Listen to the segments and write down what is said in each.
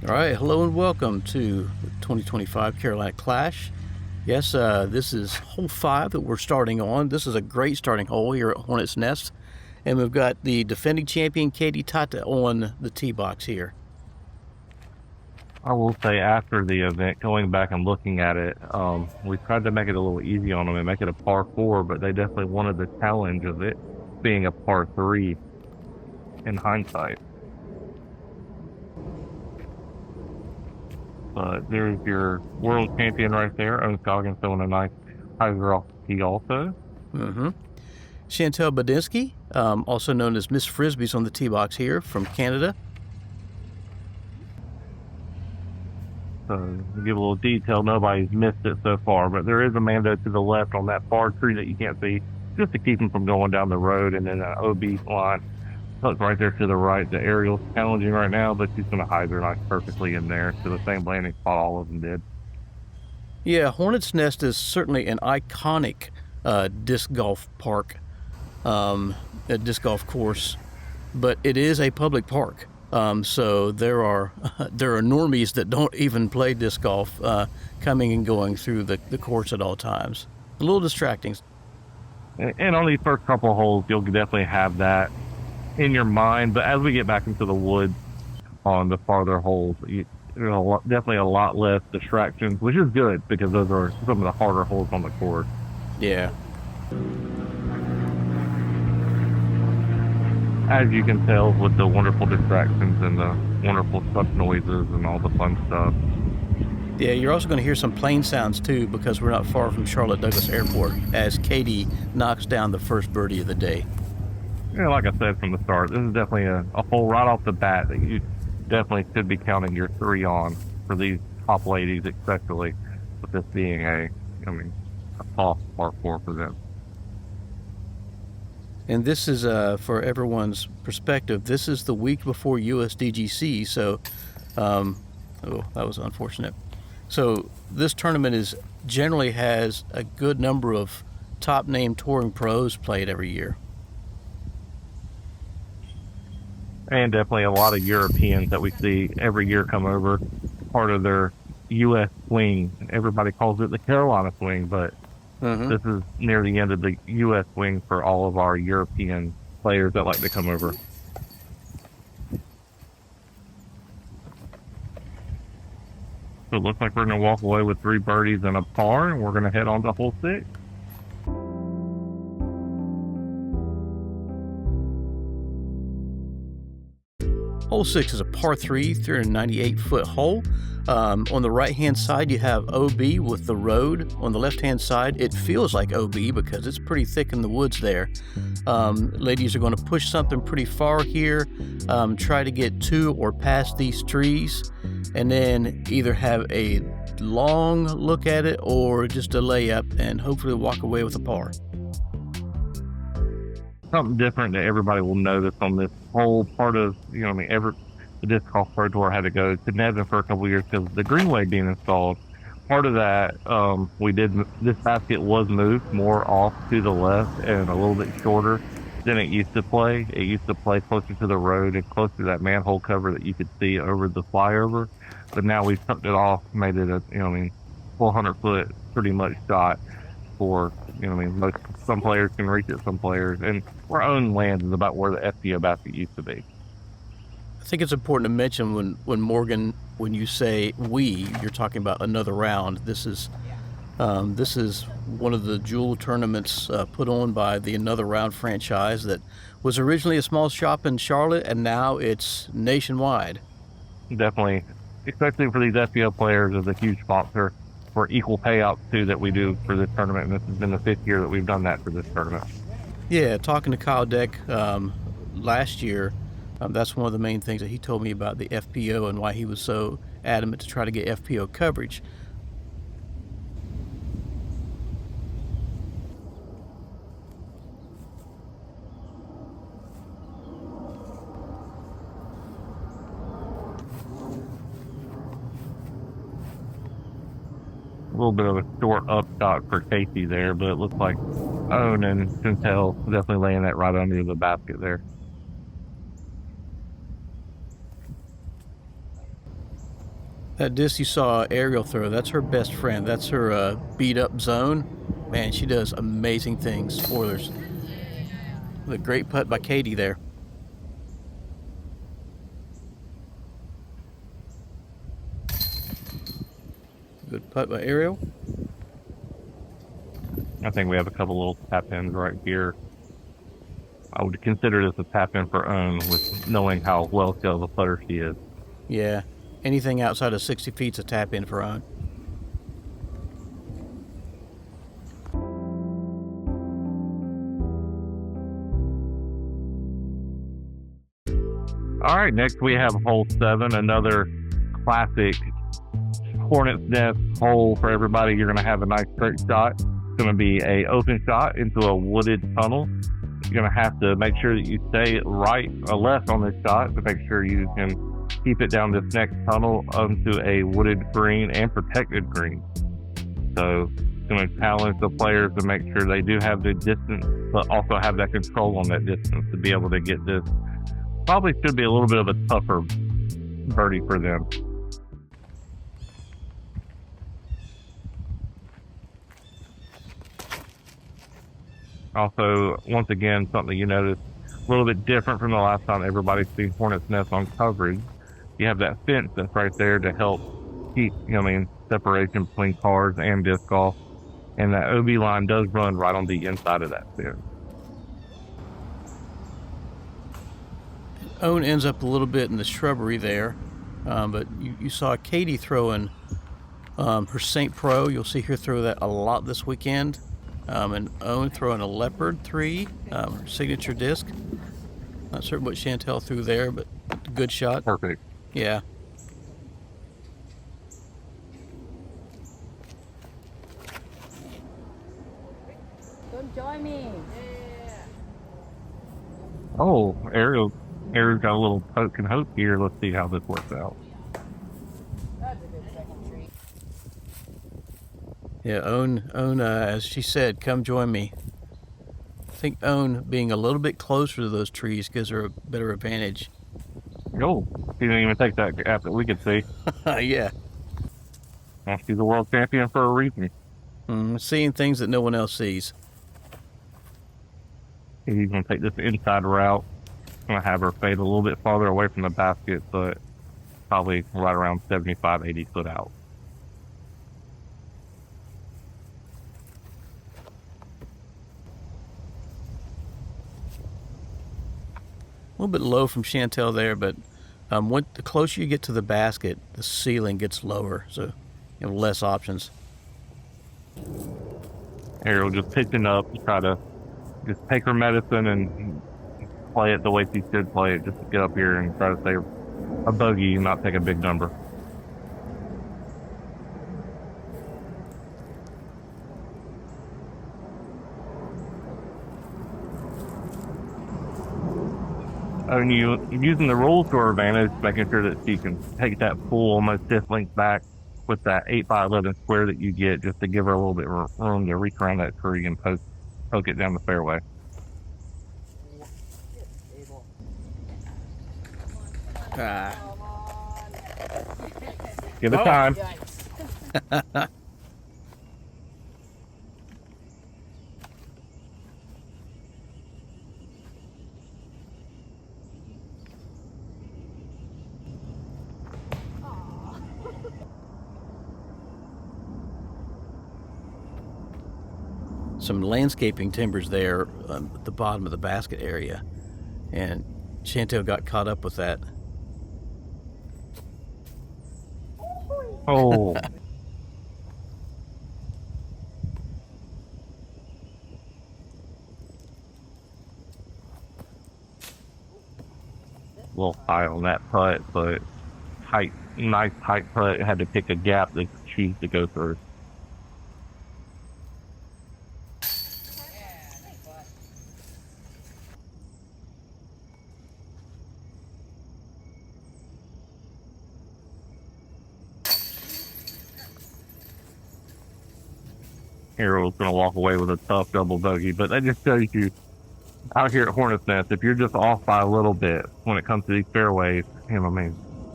All right, hello and welcome to the 2025 Carolina Clash. Yes, this is hole 5 that we're starting on. This is a great starting hole here at Hornets Nest. And we've got the defending champion, Keiti Tätte, on the tee box here. I will say after the event, going back and looking at it, we tried to make it a little easy on them and make it a par 4, but they definitely wanted the challenge of it being a par 3 in hindsight. But there's your world champion right there, Scoggins throwing a nice hyzer off the tee also. Chantel Budinsky, also known as Miss Frisbee's on the tee box here from Canada. So to give a little detail, nobody's missed it so far, but there is a Mando to the left on that par 3 that you can't see, just to keep him from going down the road, and then an OB line tucked right there to the right. The Ariel's challenging right now, but she's going to hide her nice perfectly in there to the same landing spot all of them did. Yeah, Hornets Nest is certainly an iconic disc golf park, a disc golf course, but it is a public park. So there are normies that don't even play disc golf coming and going through the course at all times. A little distracting. And on these first couple of holes, you'll definitely have that in your mind. But as we get back into the woods on the farther holes, there's definitely a lot less distractions, which is good because those are some of the harder holes on the course. Yeah. As you can tell with the wonderful distractions and the wonderful truck noises and all the fun stuff. Yeah, you're also going to hear some plane sounds too because we're not far from Charlotte Douglas Airport as Keiti knocks down the first birdie of the day. Yeah, like I said from the start, this is definitely a hole right off the bat that you definitely should be counting your 3 on for these top ladies, especially with this being a soft par 4 for them. And this is, for everyone's perspective, this is the week before USDGC, so, oh, that was unfortunate. So this tournament generally has a good number of top-name touring pros played every year. And definitely a lot of Europeans that we see every year come over, part of their U.S. swing. Everybody calls it the Carolina swing, but this is near the end of the U.S. swing for all of our European players that like to come over. So it looks like we're going to walk away with 3 birdies and a par, and we're going to head on to hole 6. Hole 6 is a par 3, 398-foot hole. On the right-hand side, you have OB with the road. On the left-hand side, it feels like OB because it's pretty thick in the woods there. Ladies are going to push something pretty far here, try to get to or past these trees, and then either have a long look at it or just a layup and hopefully walk away with a par. Something different that everybody will notice on this whole part of, the Disc Golf Pro Tour had to go to Nevin for a couple of years because the greenway being installed. Part of that, this basket was moved more off to the left and a little bit shorter than it used to play. It used to play closer to the road and closer to that manhole cover that you could see over the flyover. But now we've tucked it off, made it a, 400-foot pretty much shot for, some players can reach it, some players, and our own land is about where the FPO basket used to be. I think it's important to mention when Morgan, when you say we, you're talking about another round. This is one of the jewel tournaments put on by the Another Round franchise that was originally a small shop in Charlotte and now it's nationwide. Definitely, especially for these FPO players, is a huge sponsor for equal payouts too that we do for this tournament, and this has been the 5th year that we've done that for this tournament. Yeah, talking to Kyle Deck last year, that's one of the main things that he told me about the FPO and why he was so adamant to try to get FPO coverage. A little bit of a short upshot for Keiti there, but it looks like Owen and Chantel definitely laying that right under the basket there. That disc you saw Ariel throw, that's her best friend. That's her beat up zone. Man, she does amazing things. Spoilers. The great putt by Keiti there. Good putt by Ariel. I think we have a couple little tap ins right here. I would consider this a tap in for own with knowing how well skilled of a putter she is. Yeah, anything outside of 60 feet's a tap in for own. All right, next we have hole 7, another classic Hornets nest hole for everybody. You're going to have a nice straight shot. It's going to be a open shot into a wooded tunnel. You're going to have to make sure that you stay right or left on this shot to make sure you can keep it down this next tunnel onto a wooded green and protected green. So it's going to challenge the players to make sure they do have the distance, but also have that control on that distance to be able to get this. Probably should be a little bit of a tougher birdie for them. Also, once again, something you notice a little bit different from the last time everybody's seen Hornets nest on coverage. You have that fence that's right there to help keep, separation between cars and disc golf. And that OB line does run right on the inside of that fence. Owen ends up a little bit in the shrubbery there, but you saw Keiti throwing her St. Pro. You'll see her throw that a lot this weekend. And Owen throwing a Leopard 3, her signature disc. Not certain what Chantel threw there, but a good shot. Perfect. Yeah. Come join me. Oh, Ariel's got a little poke and hope here. Let's see how this works out. That's a good second tree. Yeah, Owen, as she said, come join me. I think Owen being a little bit closer to those trees gives her a better advantage. Oh, she didn't even take that gap that we could see. Yeah. Well, she's a world champion for a reason. Seeing things that no one else sees. He's going to take this inside route. Going to have her fade a little bit farther away from the basket, but probably right around 75, 80 foot out. A little bit low from Chantel there, but the closer you get to the basket, the ceiling gets lower, so you have less options. Ariel just pitching up to try to just take her medicine and play it the way she should play it, just to get up here and try to stay a bogey and not take a big number. And you using the rules to her advantage, making sure that she can take that full almost stiff length back with that 8x11 square that you get, just to give her a little bit of room to reach around that tree and poke it down the fairway. Give it time. Some landscaping timbers there at the bottom of the basket area, and Chantel got caught up with that. Oh. A little high on that putt, but nice tight putt. Had to pick a gap that she to go through. Ariel's going to walk away with a tough double bogey, but that just shows you out here at Hornets Nest, if you're just off by a little bit when it comes to these fairways,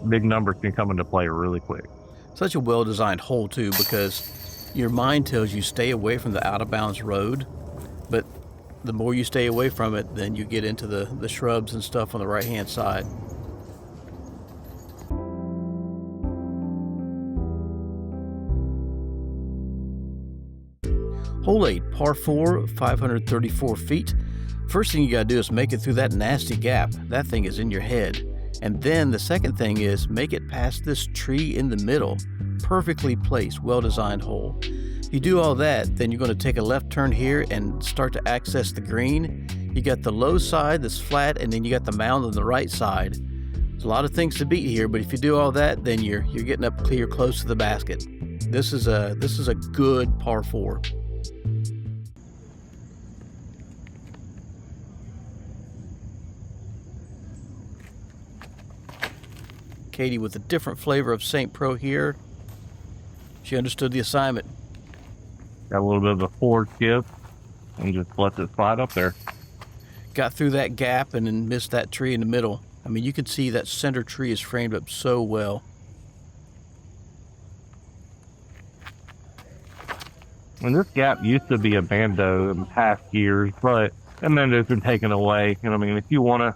big numbers can come into play really quick. Such a well-designed hole too, because your mind tells you stay away from the out-of-bounds road, but the more you stay away from it, then you get into the shrubs and stuff on the right-hand side. Hole 8, par 4, 534 feet. First thing you gotta do is make it through that nasty gap. That thing is in your head. And then the second thing is make it past this tree in the middle. Perfectly placed, well-designed hole. If you do all that, then you're gonna take a left turn here and start to access the green. You got the low side that's flat, and then you got the mound on the right side. There's a lot of things to beat here, but if you do all that, then you're getting up clear close to the basket. This is a good par 4. Keiti with a different flavor of St. Pro here. She understood the assignment. Got a little bit of a forward skip and just let it slide up there. Got through that gap and then missed that tree in the middle. I mean, you can see that center tree is framed up so well. And this gap used to be a bando in past years, but that bando's been taken away. You know what I mean? If you want to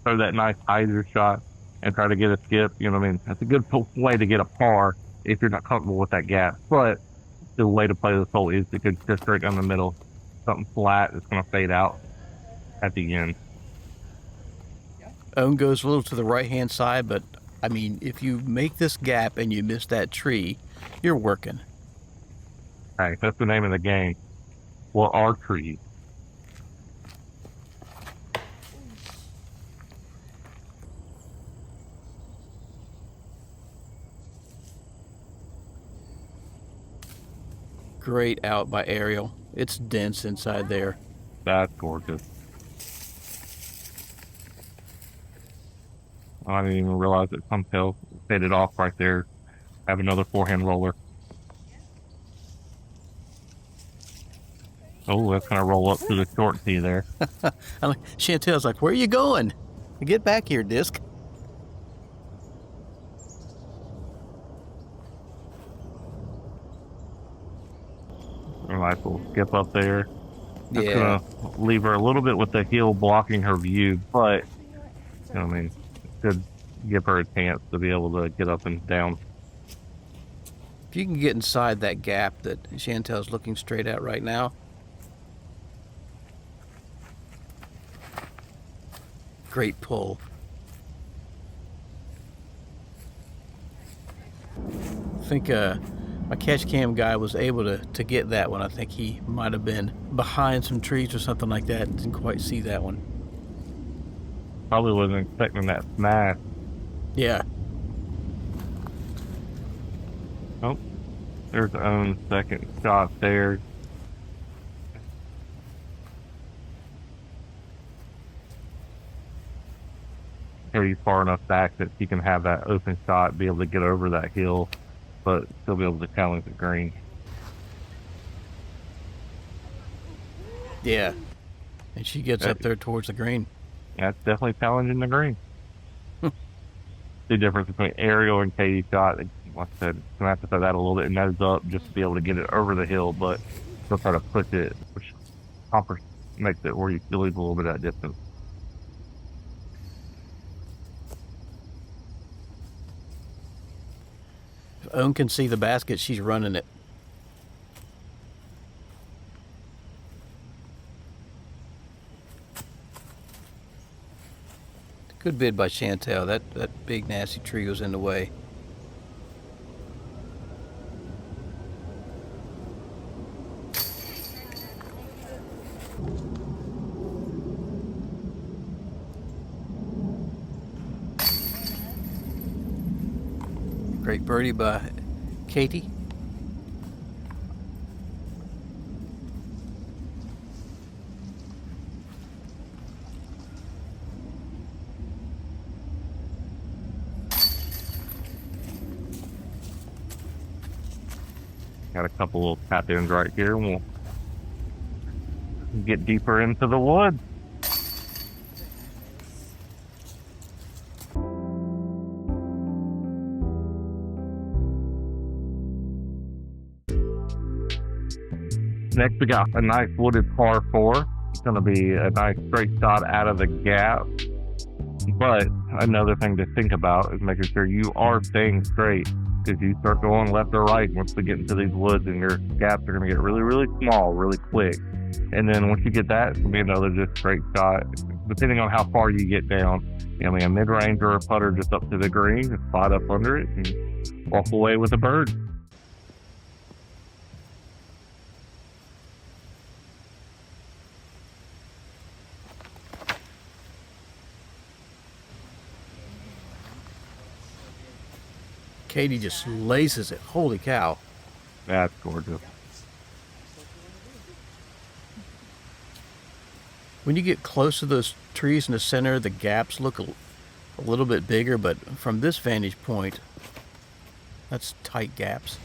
throw that nice hyzer shot and try to get a skip, you know what I mean? That's a good way to get a par if you're not comfortable with that gap. But the way to play this hole is to go just straight down the middle. Something flat that's going to fade out at the end. Owen goes a little to the right-hand side, but, I mean, if you make this gap and you miss that tree, you're working. Hey, that's the name of the game. What are trees? Great out by Ariel. It's dense inside there. That's gorgeous. I didn't even realize that Chantel faded off right there. Have another forehand roller. Oh, that's going to roll up to the short tee there. Chantel's like, where are you going? Get back here, disc. A nice little skip up there. That's Yeah. going to leave her a little bit with the heel blocking her view, but, you know what I mean, could give her a chance to be able to get up and down. If you can get inside that gap that Chantel's looking straight at right now. Great pull. I think my catch cam guy was able to get that one. I think he might have been behind some trees or something like that and didn't quite see that one. Probably wasn't expecting that smash. Yeah. Oh, there's Owen's second shot there. He's far enough back that he can have that open shot, be able to get over that hill, but still be able to challenge the green. Yeah. And she gets up there towards the green. That's definitely challenging the green. The difference between Ariel and Keiti's shot, like I said, going to have to throw that a little bit nose up just to be able to get it over the hill, but still try to push it, which makes it where you lose a little bit of that distance. If Owen can see the basket, she's running it. Good bid by Chantel. That big nasty tree was in the way. Great birdie by Keiti. Got a couple little tap ins right here, and we'll get deeper into the woods. Next, we got a nice wooded par 4. It's going to be a nice straight shot out of the gap. But another thing to think about is making sure you are staying straight, because you start going left or right once we get into these woods, and your gaps are going to get really, really small really quick. And then once you get that, it's going to be another just straight shot. Depending on how far you get down, a mid-range or a putter just up to the green, just slide up under it and walk away with a bird. Keiti just laces it. Holy cow. That's gorgeous. When you get close to those trees in the center, the gaps look a little bit bigger, but from this vantage point, that's tight gaps.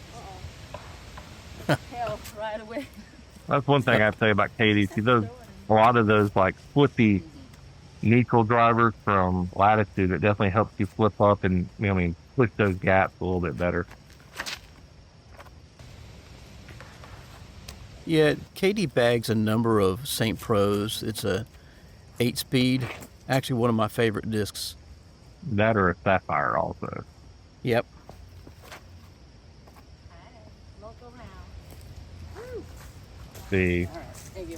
Hell, right away. That's one thing I'd say about Keiti. She does a lot of those like flippy neutral drivers from latitude. It definitely helps you flip up and push those gaps a little bit better. Yeah, Keiti bags a number of St. Pros. It's a 8-speed, actually one of my favorite discs. That or a Sapphire also. Yep. The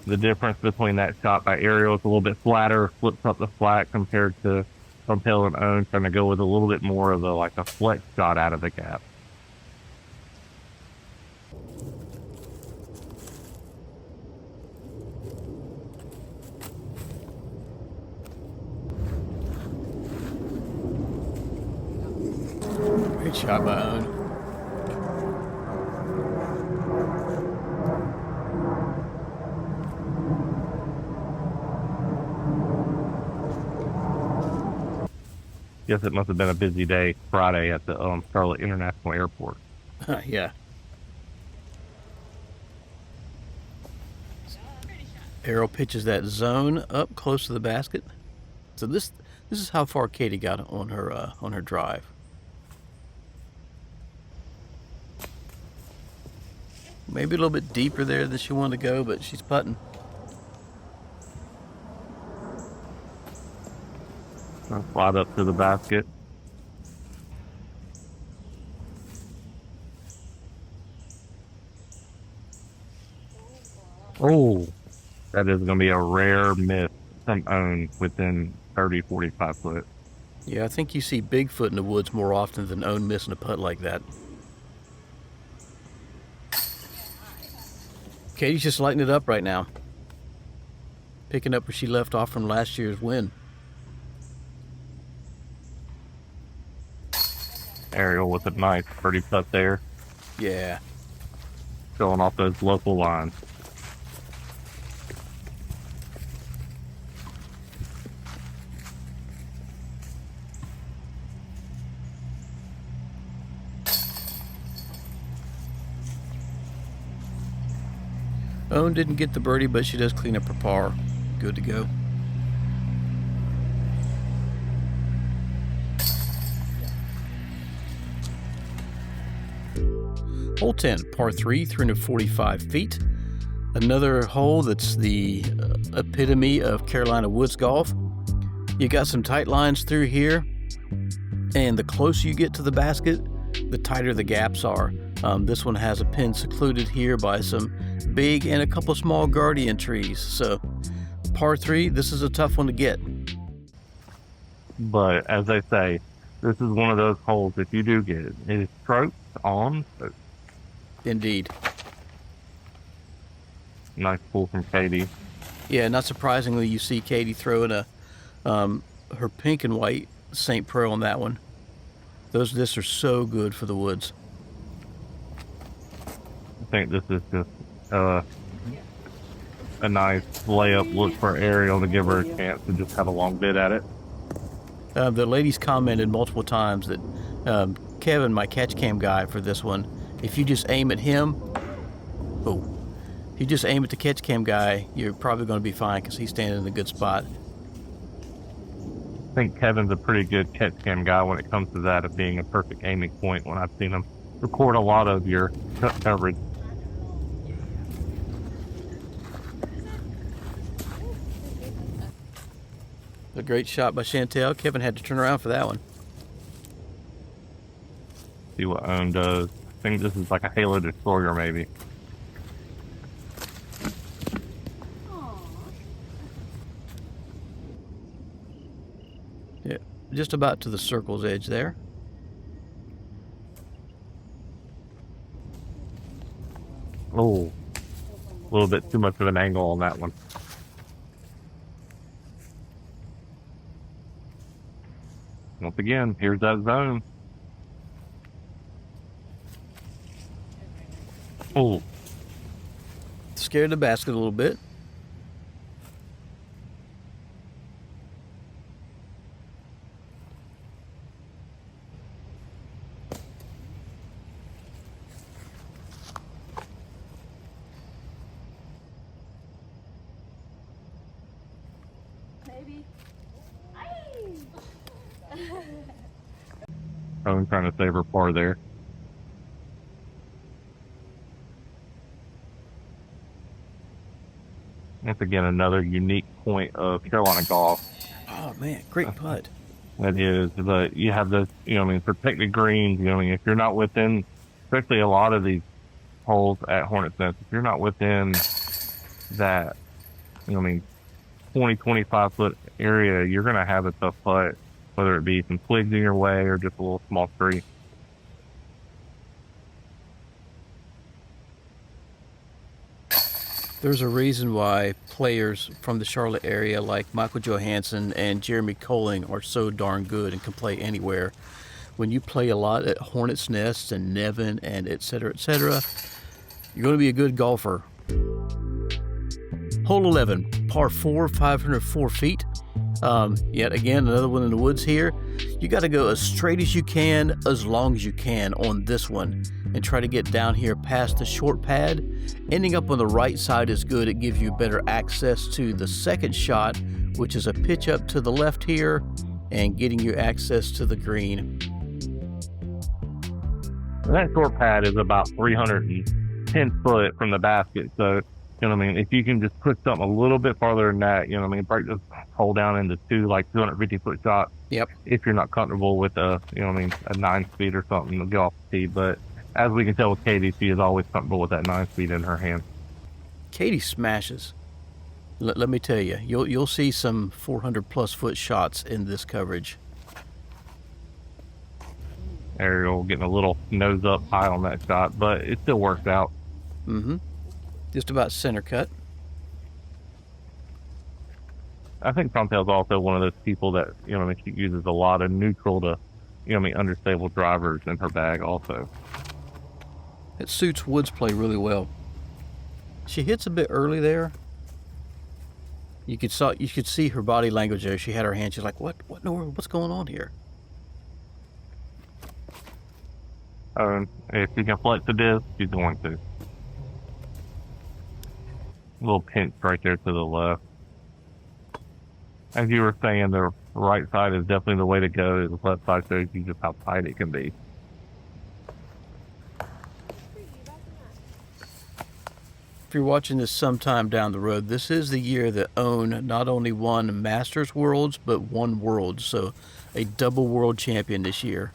difference between that shot by Ariel is a little bit flatter, flips up the flat, compared to Chantel and Owen trying to go with a little bit more of a flex shot out of the gap. Great shot by Owen. Guess it must have been a busy day Friday at the Charlotte International Airport. Yeah. Ariel pitches that zone up close to the basket. So this is how far Keiti got on her drive. Maybe a little bit deeper there than she wanted to go, but she's putting. Slide up to the basket. Oh, that is going to be a rare miss from Owen within 30, 45 foot. Yeah, I think you see Bigfoot in the woods more often than Owen missing a putt like that. Keiti's just lighting it up right now. Picking up where she left off from last year's win. Ariel with a nice birdie putt there. Yeah. Filling off those local lines. Owen didn't get the birdie, but she does clean up her par. Good to go. Hole 10, par 3, 345 feet. Another hole that's the epitome of Carolina woods golf. You got some tight lines through here, and the closer you get to the basket, the tighter the gaps are. This one has a pin secluded here by some big and a couple small guardian trees. So, par 3, this is a tough one to get. But as I say, this is one of those holes, if you do get it, it is strokes on. Indeed. Nice pull from Keiti. Yeah, not surprisingly, you see Keiti throwing her pink and white St. Pro on that one. Those discs are so good for the woods. I think this is just a nice layup look for Ariel to give her a chance to just have a long bit at it. The ladies commented multiple times that Kevin, my catch cam guy for this one, if you just aim at him, if you just aim at the catch cam guy, you're probably going to be fine because he's standing in a good spot. I think Kevin's a pretty good catch cam guy when it comes to that, of being a perfect aiming point, when I've seen him record a lot of your coverage. A great shot by Chantel. Kevin had to turn around for that one. See what Owen does. I think this is like a Halo Destroyer, maybe. Yeah, just about to the circle's edge there. Oh, a little bit too much of an angle on that one. Once again, here's that zone. Oh, Scared the basket a little bit. Maybe. I'm trying to save her par there. That's again another unique point of Carolina golf. Oh man, great putt. That is, but you have those, protected greens. If you're not within, especially a lot of these holes at Hornets Nest, if you're not within that, 20, 25 foot area, you're going to have a tough putt, whether it be some twigs in your way or just a little small tree. There's a reason why players from the Charlotte area like Michael Johansson and Jeremy Colling are so darn good and can play anywhere. When you play a lot at Hornets Nest and Nevin and et cetera, you're going to be a good golfer. Hole 11, par 4, 504 feet. Yet again, another one in the woods here. You got to go as straight as you can, as long as you can on this one, and try to get down here past the short pad. Ending up on the right side is good. It gives you better access to the second shot, which is a pitch up to the left here, and getting you access to the green. That short pad is about 310 foot from the basket, so if you can just push something a little bit farther than that, break this hole down into two, like 250 foot shots. Yep. If you're not comfortable with a 9-speed or something to get off the tee. But as we can tell with Keiti, she is always comfortable with that 9-speed in her hand. Keiti smashes. Let me tell you, you'll see some 400 plus foot shots in this coverage. Ariel getting a little nose up high on that shot, but it still works out. Mm-hmm. Just about center cut. I think Chantel's also one of those people that, she uses a lot of neutral to, understable drivers in her bag also. It suits Woods' play really well. She hits a bit early there. You could see her body language there. She had her hand. She's like, "What in the world? What's going on here?" If she can flex the disc, she's going to. Little pinch right there to the left. As you were saying, the right side is definitely the way to go. The left side shows you just how tight it can be. If you're watching this sometime down the road, this is the year that Owen not only won Masters Worlds, but won Worlds. So a double world champion this year.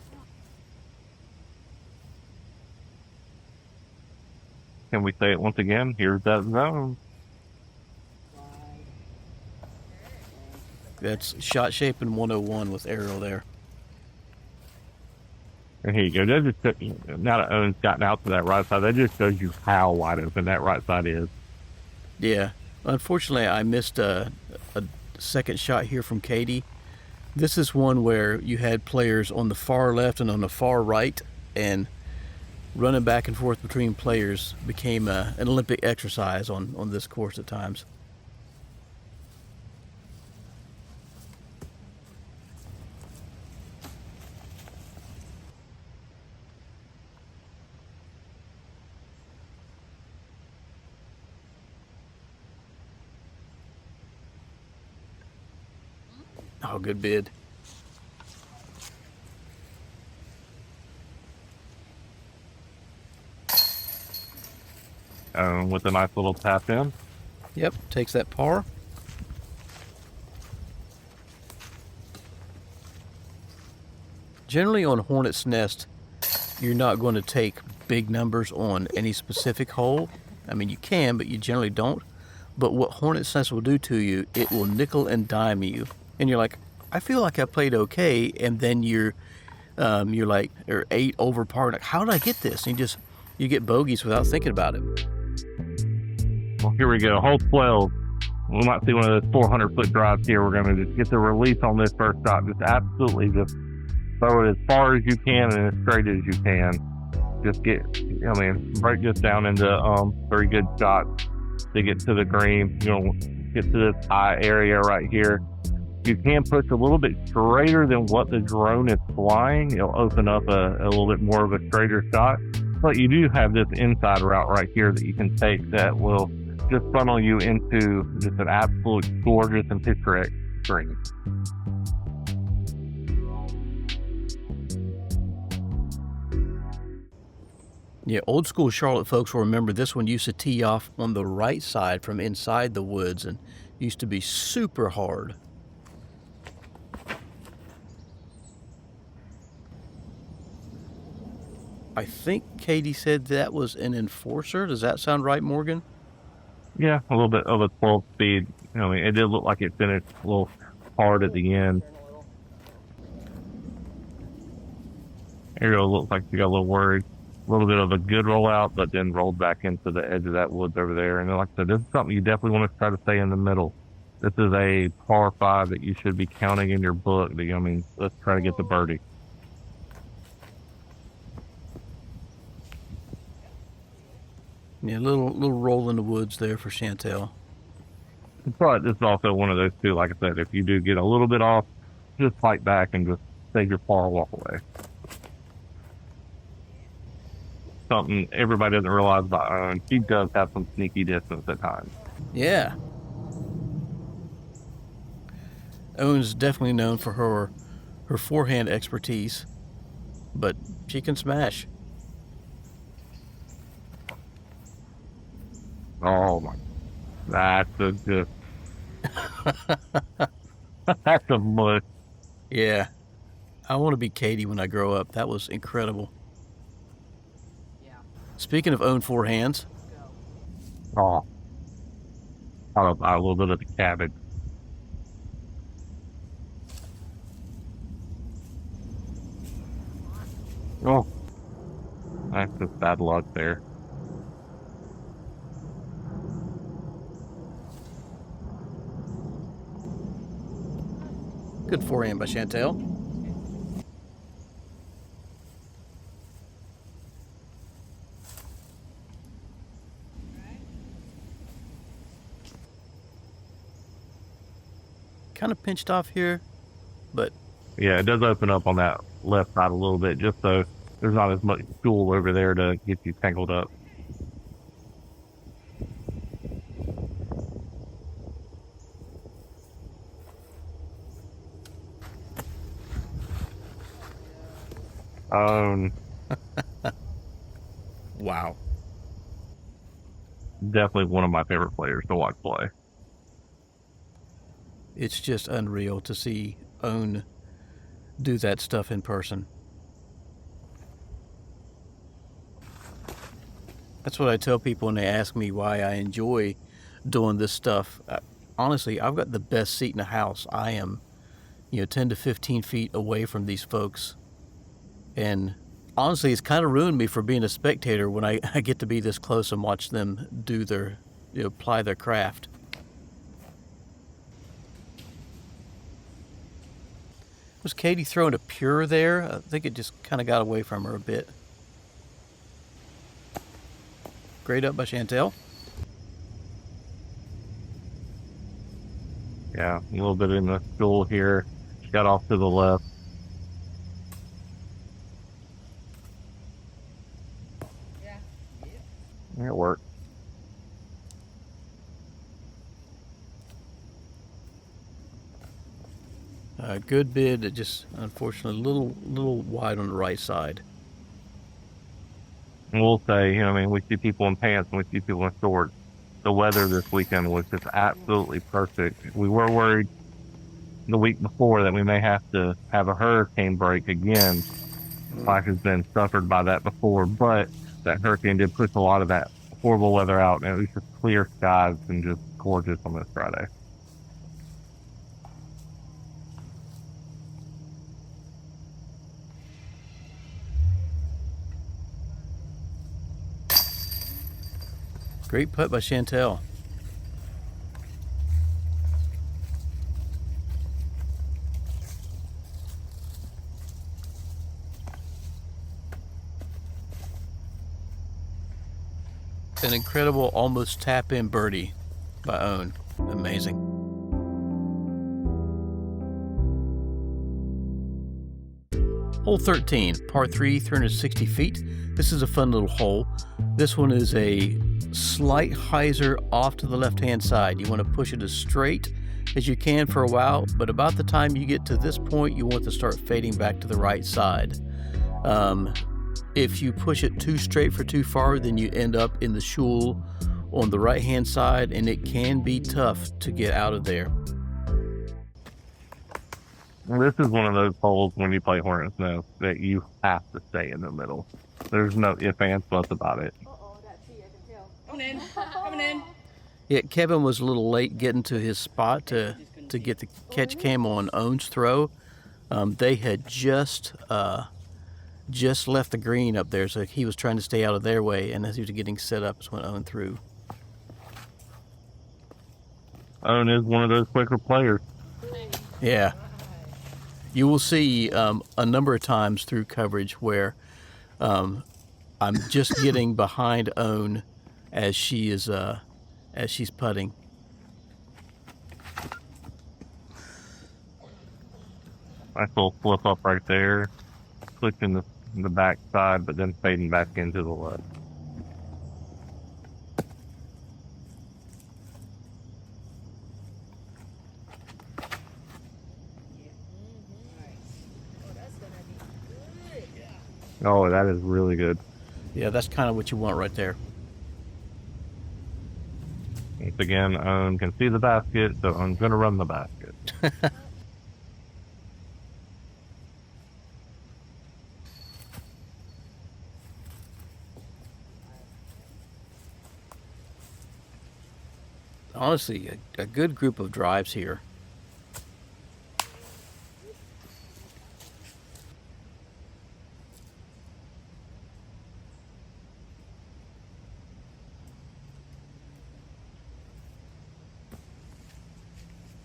Can we say it once again? Here's that zone. That's shot shaping 101 with Ariel there. And here you go. That just, now that Owen's gotten out to that right side, that just shows you how wide open that right side is. Yeah. Unfortunately, I missed a second shot here from Keiti. This is one where you had players on the far left and on the far right, and running back and forth between players became an Olympic exercise on this course at times. Oh, good bid. With a nice little tap in. Yep, takes that par. Generally on Hornet's Nest, you're not going to take big numbers on any specific hole. I mean, you can, but you generally don't. But what Hornet's Nest will do to you, it will nickel and dime you. And you're like, I feel like I played okay, and then you're like, or 8 over par. Like, how did I get this? And you get bogeys without thinking about it. Well, here we go. Hole 12. We might see one of those 400-foot drives here. We're going to just get the release on this first shot. Just absolutely just throw it as far as you can and as straight as you can. Just break this down into 3 good shots to get to the green. Get to this high area right here. You can push a little bit straighter than what the drone is flying. It'll open up a little bit more of a straighter shot. But you do have this inside route right here that you can take that will just funnel you into just an absolute gorgeous and picturesque green. Yeah, old school Charlotte folks will remember this one used to tee off on the right side from inside the woods and used to be super hard. I think Keiti said that was an enforcer. Does that sound right, Morgan? Yeah, a little bit of a 12 speed. It did look like it finished a little hard at the end. Ariel looks like she got a little worried. A little bit of a good rollout, but then rolled back into the edge of that woods over there. And like I said, this is something you definitely want to try to stay in the middle. This is a par 5 that you should be counting in your book. Let's try to get the birdie. Yeah, a little roll in the woods there for Chantel. But this is also one of those two, like I said, if you do get a little bit off, just fight back and just save your par, walk away. Something everybody doesn't realize about Owen. She does have some sneaky distance at times. Yeah. Owen's definitely known for her forehand expertise, but she can smash. Oh my, that's that's a mush. Yeah. I want to be Keiti when I grow up. That was incredible. Yeah. Speaking of Owen forehands. Oh, a little bit of the cabbage. Oh, that's just bad luck there. Good forehand by Chantel. Kind of pinched off here, but Yeah, it does open up on that left side a little bit, just so there's not as much stool over there to get you tangled up. wow. Definitely one of my favorite players to watch play. It's just unreal to see Owen do that stuff in person. That's what I tell people when they ask me why I enjoy doing this stuff. Honestly, I've got the best seat in the house. I am, 10 to 15 feet away from these folks. And honestly, it's kind of ruined me for being a spectator when I get to be this close and watch them do their, ply their craft. Was Keiti throwing a pure there? I think it just kind of got away from her a bit. Great up by Chantel. Yeah, a little bit in the stool here. She got off to the left. Yeah. It worked. Good bid, just unfortunately a little wide on the right side. And we'll say, we see people in pants and we see people in shorts. The weather this weekend was just absolutely perfect. We were worried the week before that we may have to have a hurricane break again. Black has been suffered by that before, but that hurricane did push a lot of that horrible weather out, and at least it's clear skies and just gorgeous on this Friday. Great putt by Chantel. An incredible almost tap-in birdie by Owen. Amazing. Hole 13, par 3, 360 feet. This is a fun little hole. This one is a slight hyzer off to the left-hand side. You want to push it as straight as you can for a while, but about the time you get to this point, you want to start fading back to the right side. If you push it too straight for too far, then you end up in the shoal on the right-hand side, and it can be tough to get out of there. This is one of those holes when you play Hornets Nest that you have to stay in the middle. There's no ifs, ands, buts about it. Uh-oh, that's he, I can tell. Coming in, coming in. Yeah, Kevin was a little late getting to his spot to get the catch cam on Owen's throw. They had just left the green up there, so he was trying to stay out of their way, and as he was getting set up is when Owen threw. Owen is one of those quicker players. Yeah. You will see a number of times through coverage where I'm just getting behind Owen as she's putting. Nice little flip up right there. Clicked in the back side, but then fading back into the left. Oh, that is really good. Yeah, that's kind of what you want right there. Once again, Owen can see the basket, so I'm going to run the basket. Honestly, a good group of drives here.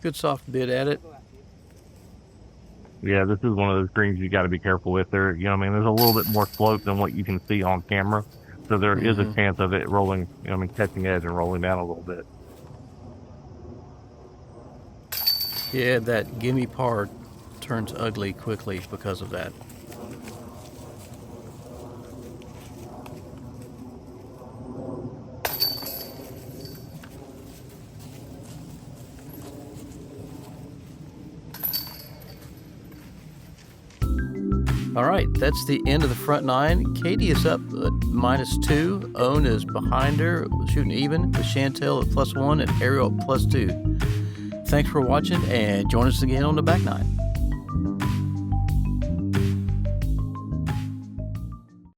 Good soft bid at it. Yeah, this is one of those greens you got to be careful with. There, you know, what I mean, there's a little bit more slope than what you can see on camera, so there is a chance of it rolling. You know, what I mean, catching edge and rolling down a little bit. Yeah, that gimme par turns ugly quickly because of that. All right, that's the end of the front nine. Keiti is up at -2. Owen is behind her, shooting even, with Chantel at +1 and Ariel at +2. Thanks for watching, and join us again on the back nine.